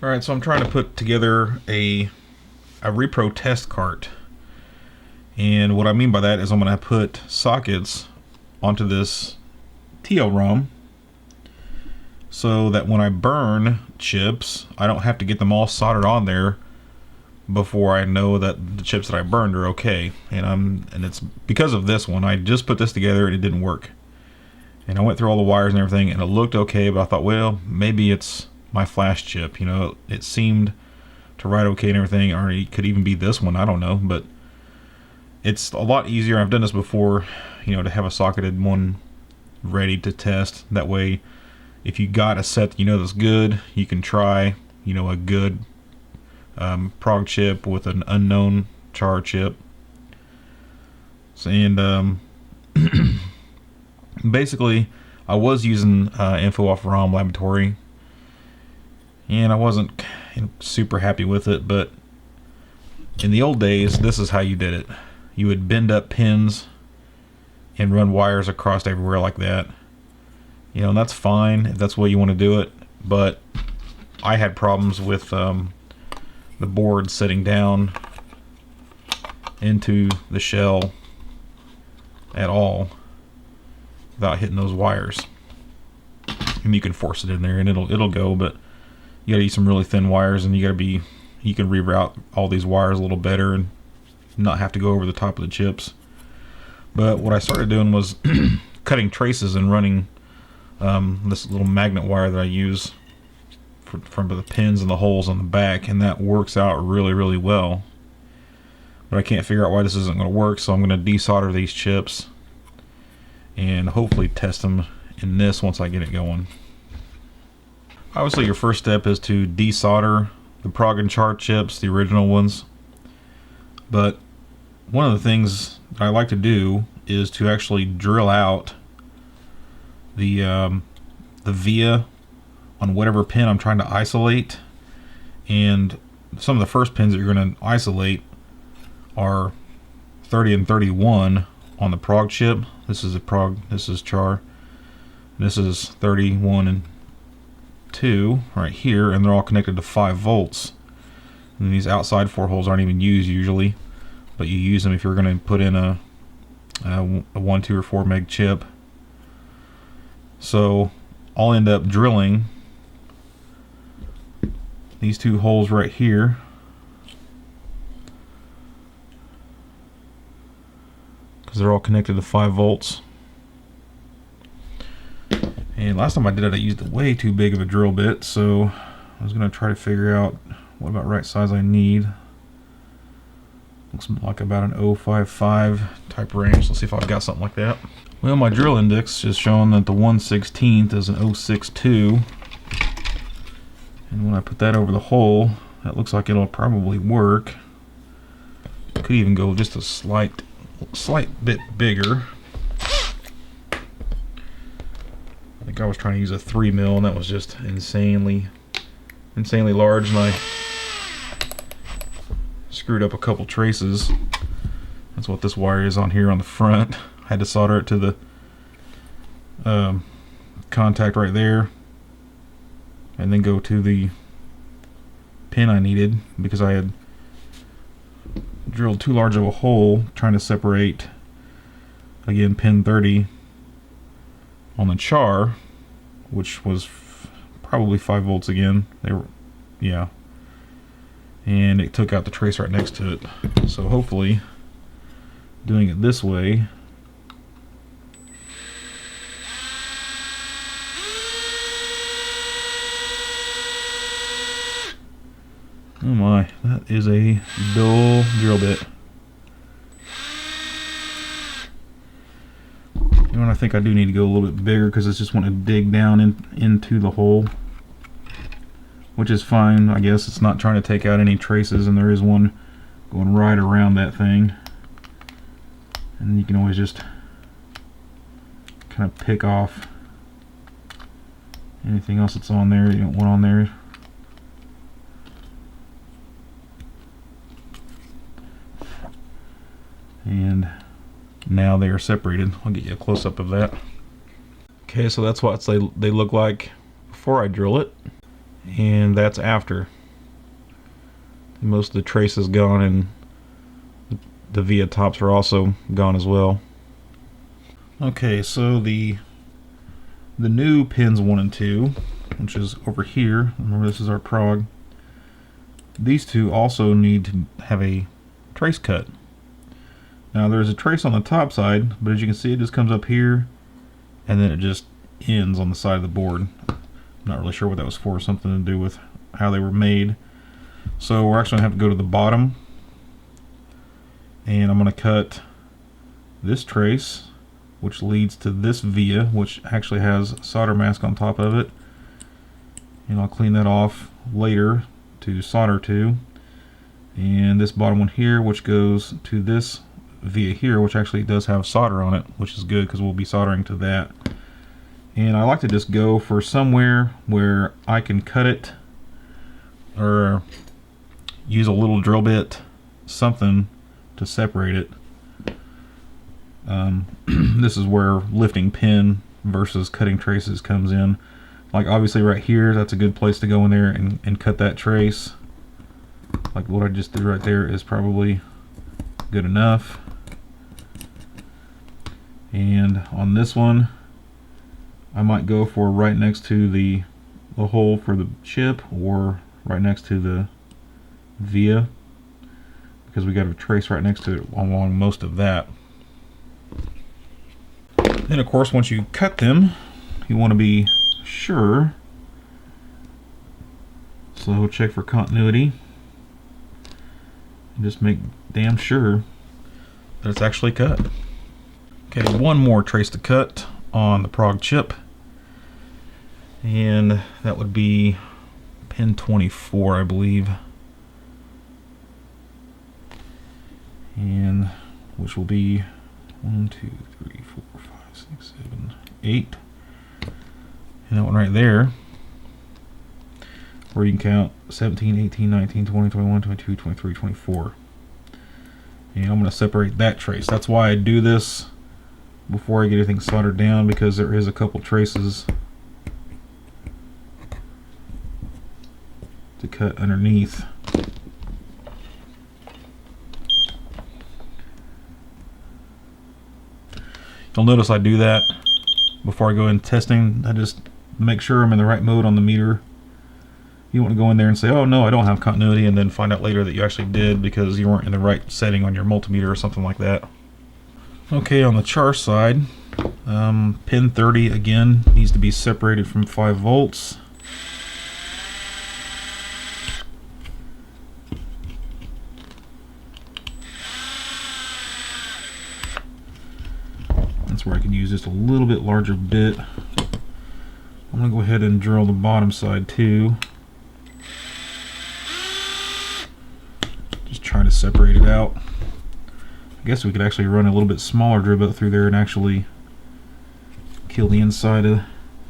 Alright, so I'm trying to put together a repro test cart. And what I mean by that is I'm going to put sockets onto this TLrom so that when I burn chips, I don't have to get them all soldered on there before I know that the chips that I burned are okay. And it's because of this one. I just put this together and it didn't work. And I went through all the wires and everything and it looked okay, but I thought, well, maybe it's my flash chip. You know, it seemed to write okay and everything, or it could even be this one, I don't know. But it's a lot easier. I've done this before, you know, to have a socketed one ready to test. That way, if you got a set that you know that's good, you can try, you know, a good prog chip with an unknown char chip. So, and basically, I was using info off ROM Laboratory, and I wasn't super happy with it. But in the old days, this is how you did it. You would bend up pins and run wires across everywhere like that. You know, and that's fine if that's the way you want to do it. But I had problems with the board sitting down into the shell at all without hitting those wires. And you can force it in there and it'll go, but you gotta use some really thin wires, and you can reroute all these wires a little better and not have to go over the top of the chips. But what I started doing was cutting traces and running this little magnet wire that I use from the pins and the holes on the back, and that works out really, really well. But I can't figure out why this isn't going to work, so I'm going to desolder these chips and hopefully test them in this once I get it going. Obviously, your first step is to desolder the prog and char chips, the original ones. But one of the things that I like to do is to actually drill out the via on whatever pin I'm trying to isolate. And some of the first pins that you're going to isolate are 30 and 31 on the prog chip. This is a prog, this is char. This is 31 and 2 right here, and they're all connected to 5 volts. And these outside 4 holes aren't even used usually, but you use them if you're going to put in a 1, 2, or 4 meg chip. So I'll end up drilling these 2 holes right here, because they're all connected to 5 volts. And last time I did it, I used way too big of a drill bit, so I was going to try to figure out what about right size I need. Looks like about an 0.55 type range. Let's see if I've got something like that. Well, my drill index is showing that the 1/16 is an 0.62. And when I put that over the hole, that looks like it'll probably work. Could even go just a slight bit bigger. I think I was trying to use a 3 mil, and that was just insanely large, and I screwed up a couple traces. That's what this wire is on here on the front. I had to solder it to the contact right there, and then go to the pin I needed, because I had drilled too large of a hole trying to separate, again, pin 30 on the char, which was probably 5 volts again. Yeah, and it took out the trace right next to it. So hopefully doing it this way oh my, that is a dull drill bit. You know, and I think I do need to go a little bit bigger, because it's just want to dig down into the hole, which is fine. I guess it's not trying to take out any traces, and there is one going right around that thing, and you can always just kind of pick off anything else that's on there you don't want on there. And now they are separated. I'll get you a close-up of that. Okay, so that's what they look like before I drill it. and that's after. Most of the trace is gone, and the via tops are also gone as well. Okay, so the new pins 1 and 2, which is over here, remember this is our prog, these two also need to have a trace cut. Now there's a trace on the top side, but as you can see it just comes up here and then it just ends on the side of the board. I'm not really sure what that was for, something to do with how they were made. So we're actually going to have to go to the bottom, and I'm going to cut this trace, which leads to this via, which actually has solder mask on top of it, and I'll clean that off later to solder to. And this bottom one here, which goes to this via here, which actually does have solder on it, which is good because we'll be soldering to that. And I like to just go for somewhere where I can cut it or use a little drill bit, something to separate it. This is where lifting pin versus cutting traces comes in. Like obviously right here, that's a good place to go in there and cut that trace. Like what I just did right there is probably good enough. And on this one, I might go for right next to the hole for the chip, or right next to the via, because we got a trace right next to it along most of that. Then of course once you cut them, you want to be sure, so check for continuity and just make damn sure that it's actually cut. Okay, one more trace to cut on the prog chip, and that would be pin 24, I believe, and which will be 1, 2, 3, 4, 5, 6, 7, 8, and that one right there, where you can count 17, 18, 19, 20, 21, 22, 23, 24. And I'm going to separate that trace. That's why I do this before I get everything soldered down, because there is a couple traces to cut underneath. You'll notice I do that before I go in testing. I just make sure I'm in the right mode on the meter. You want to go in there and say, oh no, I don't have continuity, and then find out later that you actually did because you weren't in the right setting on your multimeter or something like that. Okay, on the char side, pin 30 again needs to be separated from 5 volts. That's where I can use just a little bit larger bit. I'm going to go ahead and drill the bottom side too. Just trying to separate it out. I guess we could actually run a little bit smaller drill bit through there and actually kill the inside of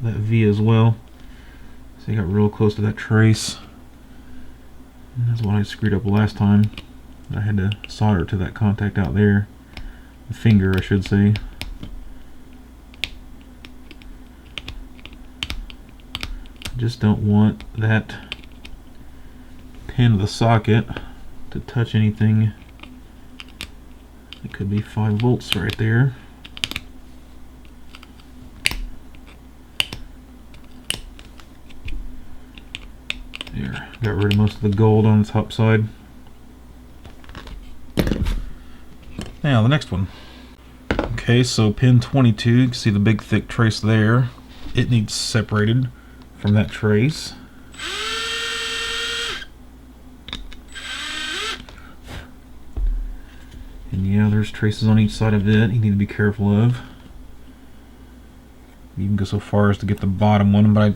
that V as well. So you got real close to that trace. And that's what I screwed up last time. I had to solder to that contact out there. The finger, I should say. I just don't want that pin of the socket to touch anything. It could be 5 volts right there. There, got rid of most of the gold on the top side. Now the next one. Okay, so pin 22, you can see the big thick trace there. It needs separated from that trace. And yeah, there's traces on each side of it you need to be careful of. You can go so far as to get the bottom one, but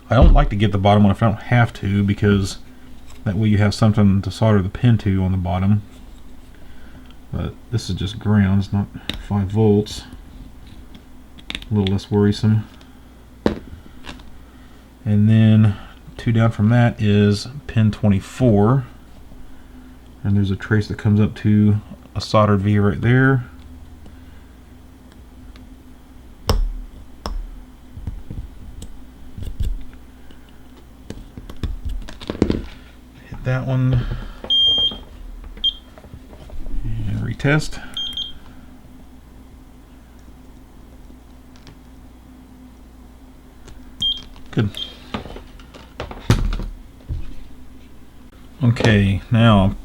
I don't like to get the bottom one if I don't have to, because that way you have something to solder the pin to on the bottom. But this is just ground, it's not 5 volts. A little less worrisome. And then 2 down from that is pin 24. And there's a trace that comes up to a soldered V right there. test. Good. Okay, now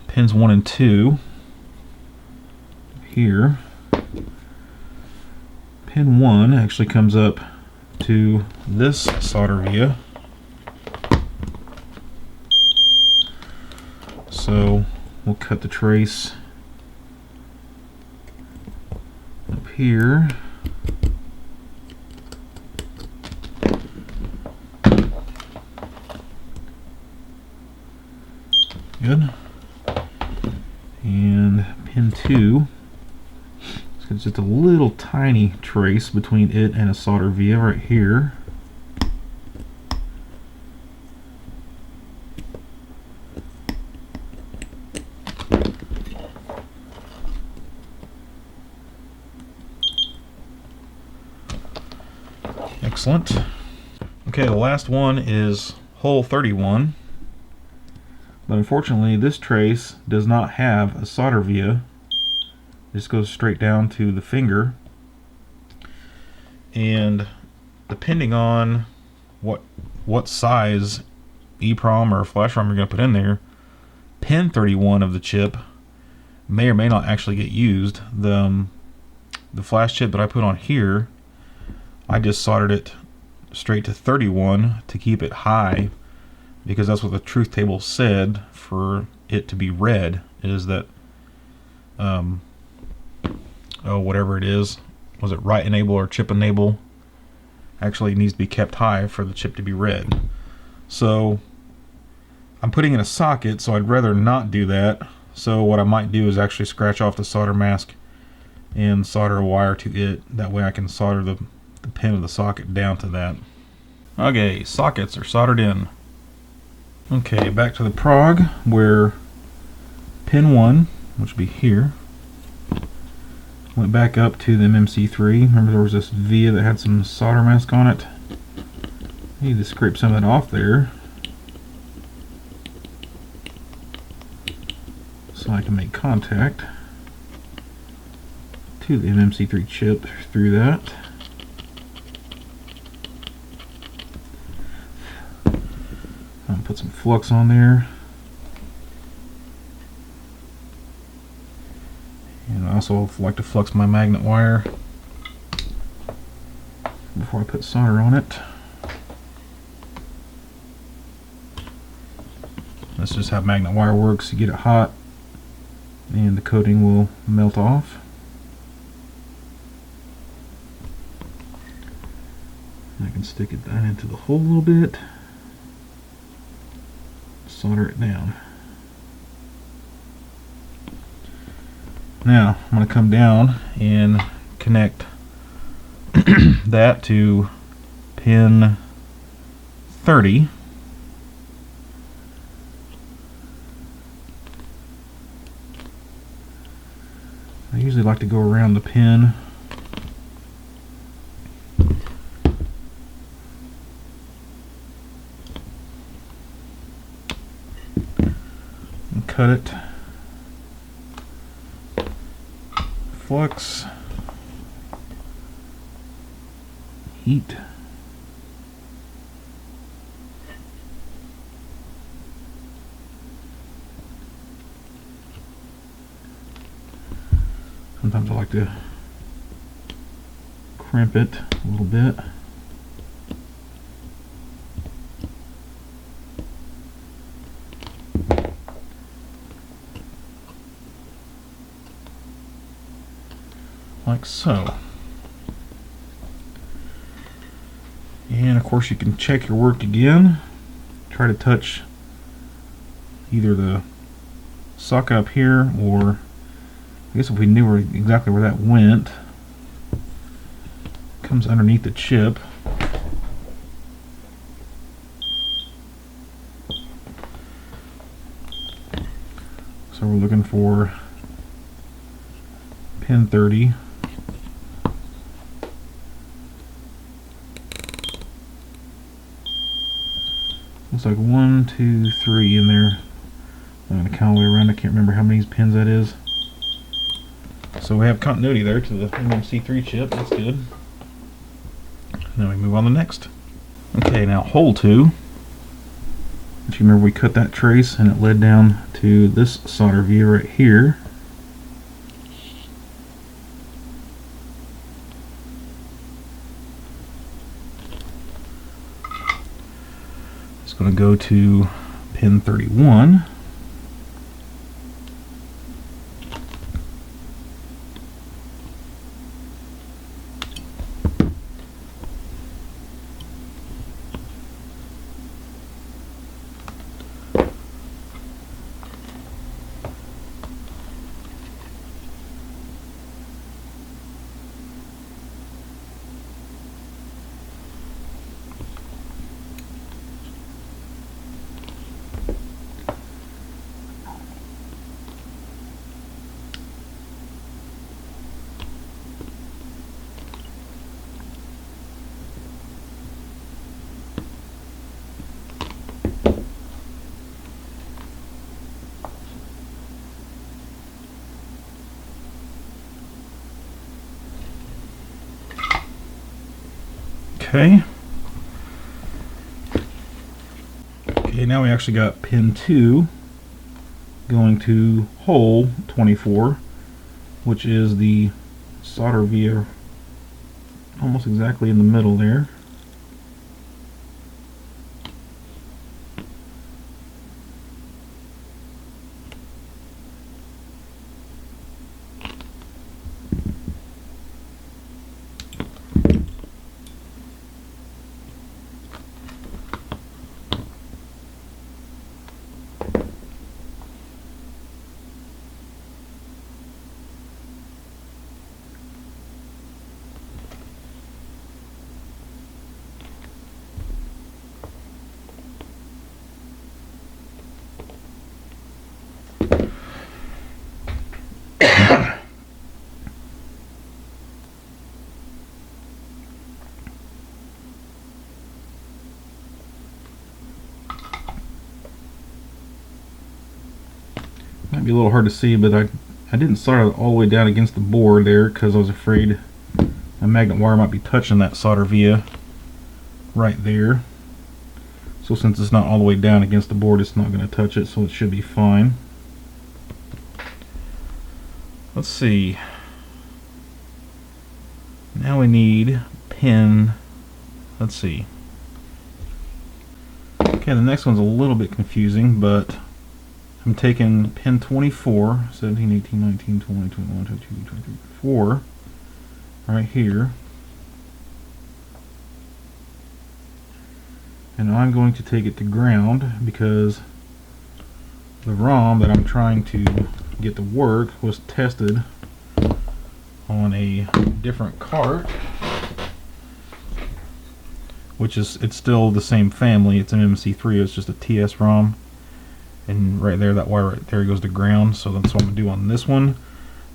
pins 1 and 2 here. Pin 1 actually comes up to this solder via. So we'll cut the trace up here. Good. And pin 2, it's just a little tiny trace between it and a solder via right here. Excellent. Okay, the last one is hole 31. But unfortunately, this trace does not have a solder via. It just goes straight down to the finger. And depending on what size EEPROM or flash ROM you're going to put in there, pin 31 of the chip may or may not actually get used. The flash chip that I put on here, I just soldered it straight to 31 to keep it high, because that's what the truth table said for it to be read, is that whatever it is, was it write enable or chip enable, actually needs to be kept high for the chip to be read. So I'm putting in a socket, so I'd rather not do that. So what I might do is actually scratch off the solder mask and solder a wire to it. That way I can solder the pin of the socket down to that. Okay, sockets are soldered in. Okay, back to the prog, where pin 1, which would be here, went back up to the MMC3. Remember there was this via that had some solder mask on it? I need to scrape some of that off there so I can make contact to the MMC3 chip through that. Put some flux on there. And I also like to flux my magnet wire before I put solder on it. That's just how magnet wire works. You get it hot and the coating will melt off. I can stick it down into the hole a little bit. Solder it down. Now I'm going to come down and connect that to pin 30. I usually like to go around the pin and cut it. Flux, heat, sometimes I like to crimp it a little bit. Like so. And of course you can check your work again. Try to touch either the socket up here, or I guess if we knew exactly where that went, it comes underneath the chip. So we're looking for pin 30. Looks like 1, 2, 3 in there. I'm going to count all the way around. I can't remember how many pins that is. So we have continuity there to the MMC3 chip. That's good. Now we move on to the next. Okay, now hole 2. If you remember, we cut that trace and it led down to this solder view right here. It's going to go to pin 31. Okay. Okay, now we actually got pin 2 going to hole 24, which is the solder via almost exactly in the middle there. Might be a little hard to see, but I didn't solder it all the way down against the board there because I was afraid a magnet wire might be touching that solder via right there. So since it's not all the way down against the board, it's not going to touch it, so it should be fine. Let's see. Now we need pin, let's see. Okay, the next one's a little bit confusing, but I'm taking pin 24, 17, 18, 19, 20, 21, 22, 23, 24, right here. And I'm going to take it to ground because the ROM that I'm trying to get to work was tested on a different cart, which is, it's still the same family. It's an MMC3, it's just a TS ROM. And right there, that wire right there goes to ground, so that's what I'm going to do on this one.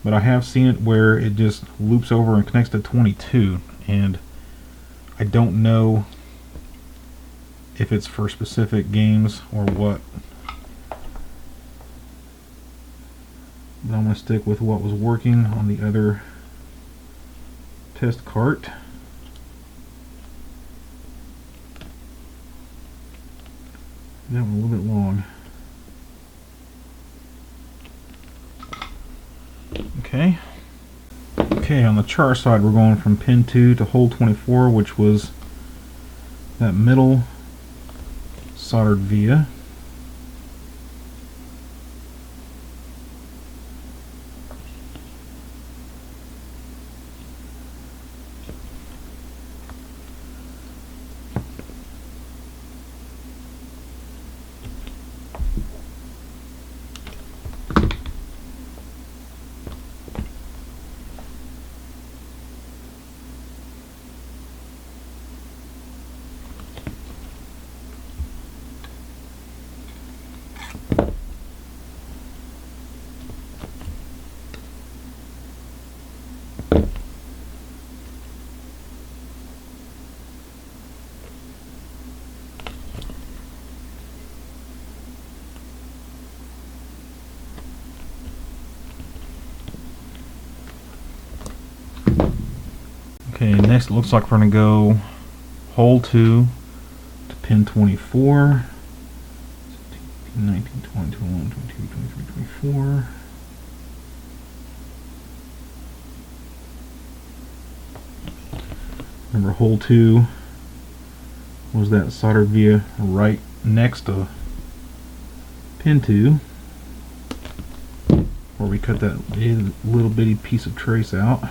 But I have seen it where it just loops over and connects to 22, and I don't know if it's for specific games or what. But I'm going to stick with what was working on the other test cart. That one a little bit long. Okay. Okay, on the char side, we're going from pin 2 to hole 24, which was that middle soldered via. Okay, next it looks like we're going to go hole 2 to pin 24. 19, 20, 21, 22, 23, 24. Remember, hole 2 was that soldered via right next to pin 2, where we cut that little bitty piece of trace out.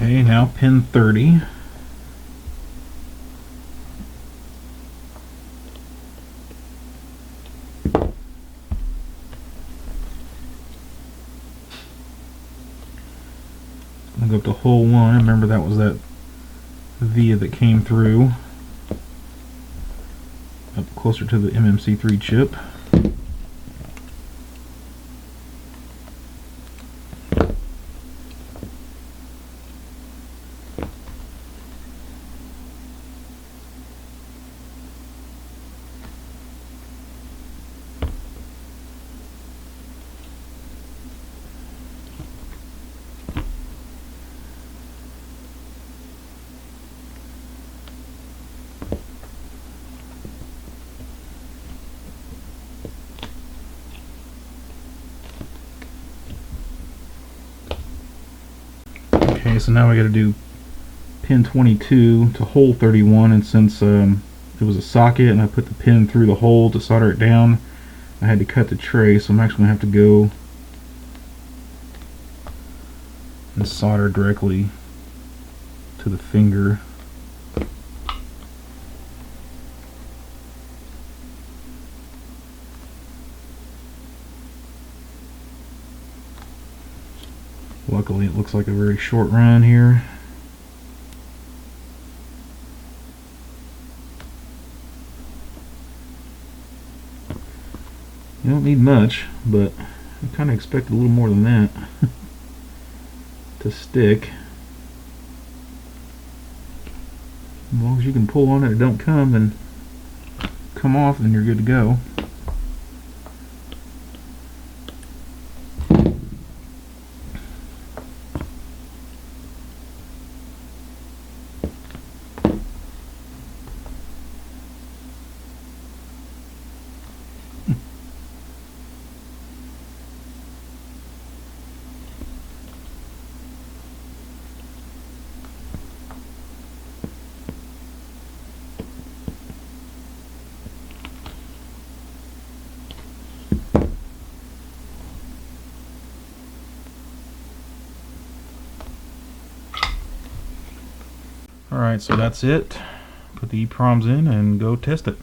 Okay, now pin 30. I'll go up to hole 1. Remember, that was that via that came through up closer to the MMC3 chip. Okay, so now we got to do pin 22 to hole 31, and since it was a socket and I put the pin through the hole to solder it down, I had to cut the trace, so I'm actually going to have to go and solder directly to the finger. Luckily it looks like a very short run here. You don't need much, but I kind of expected a little more than that to stick. As long as you can pull on it, it don't come off, then you're good to go. Alright, so that's it. Put the EPROMs in and go test it.